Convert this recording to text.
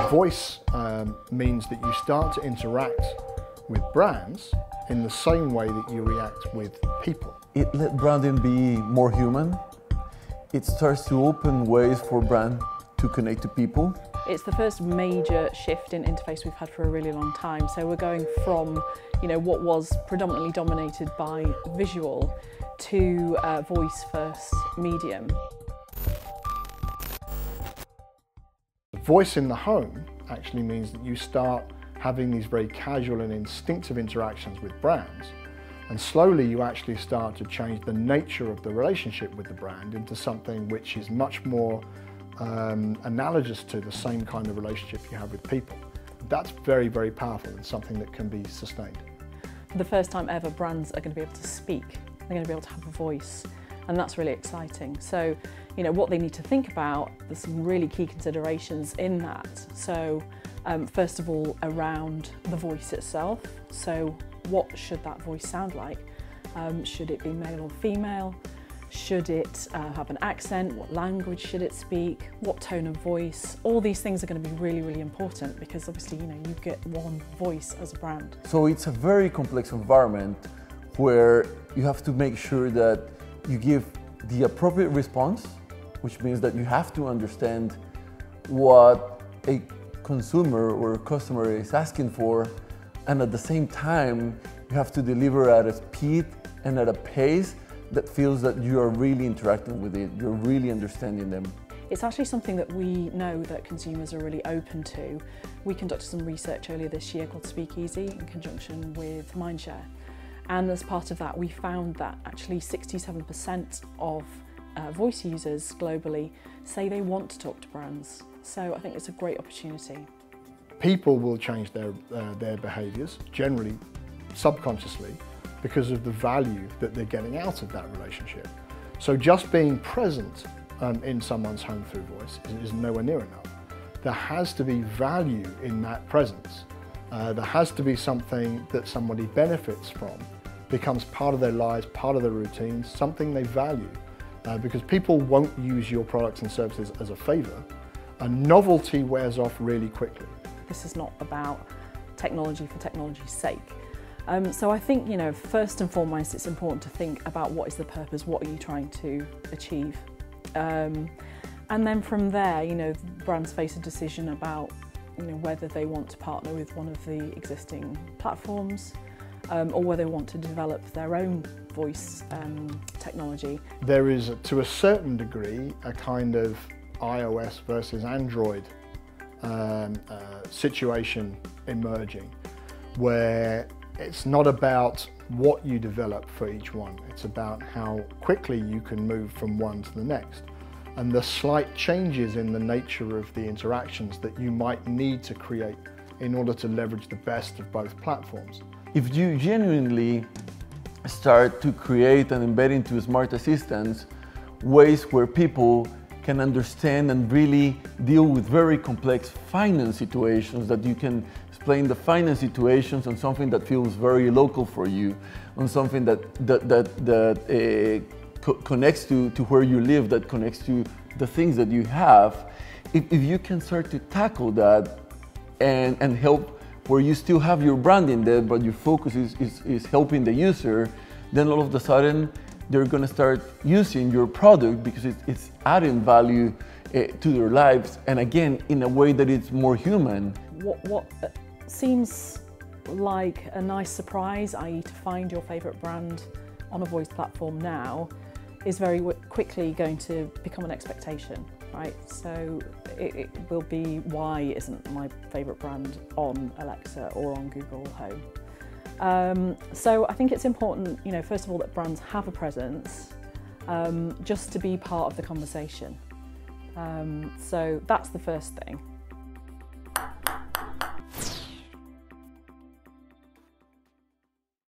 Voice means that you start to interact with brands in the same way that you react with people. It let branding be more human. It starts to open ways for brand to connect to people. It's the first major shift in interface we've had for a really long time. So we're going from, what was predominantly dominated by visual to voice first medium. Voice in the home actually means that you start having these very casual and instinctive interactions with brands, and slowly you actually start to change the nature of the relationship with the brand into something which is much more analogous to the same kind of relationship you have with people. That's very, very powerful and something that can be sustained. For the first time ever, brands are going to be able to speak. They're going to be able to have a voice, and that's really exciting. So, what they need to think about, there's some really key considerations in that. So, first of all, around the voice itself. So, what should that voice sound like? Should it be male or female? Should it have an accent? What language should it speak? What tone of voice? All these things are going to be really, really important because obviously, you get one voice as a brand. So it's a very complex environment where you have to make sure that you give the appropriate response, which means that you have to understand what a consumer or a customer is asking for, and at the same time, you have to deliver at a speed and at a pace that feels that you are really interacting with it, you're really understanding them. It's actually something that we know that consumers are really open to. We conducted some research earlier this year called Speakeasy in conjunction with Mindshare. And as part of that, we found that actually 67% of voice users globally say they want to talk to brands. So I think it's a great opportunity. People will change their behaviours, generally subconsciously, because of the value that they're getting out of that relationship. So just being present in someone's home through voice is nowhere near enough. There has to be value in that presence. There has to be something that somebody benefits from, becomes part of their lives, part of their routines, something they value. Because people won't use your products and services as a favour. A novelty wears off really quickly. This is not about technology for technology's sake. So I think, first and foremost, it's important to think about what is the purpose, what are you trying to achieve? And then from there, brands face a decision about, whether they want to partner with one of the existing platforms or whether they want to develop their own voice technology. There is, to a certain degree, a kind of iOS versus Android situation emerging, where it's not about what you develop for each one, it's about how quickly you can move from one to the next, and the slight changes in the nature of the interactions that you might need to create in order to leverage the best of both platforms. If you genuinely start to create and embed into smart assistants ways where people can understand and really deal with very complex finance situations, that you can explain the finance situations on something that feels very local for you, on something that connects to where you live, that connects to the things that you have. If you can start to tackle that and help where you still have your brand in there, but your focus is helping the user, then all of a sudden they're going to start using your product because it's adding value to their lives, and again, in a way that it's more human. What seems like a nice surprise, i.e. to find your favourite brand on a voice platform now, is very quickly going to become an expectation, right? So it will be, why isn't my favourite brand on Alexa or on Google Home? So I think it's important, first of all, that brands have a presence, just to be part of the conversation. So that's the first thing.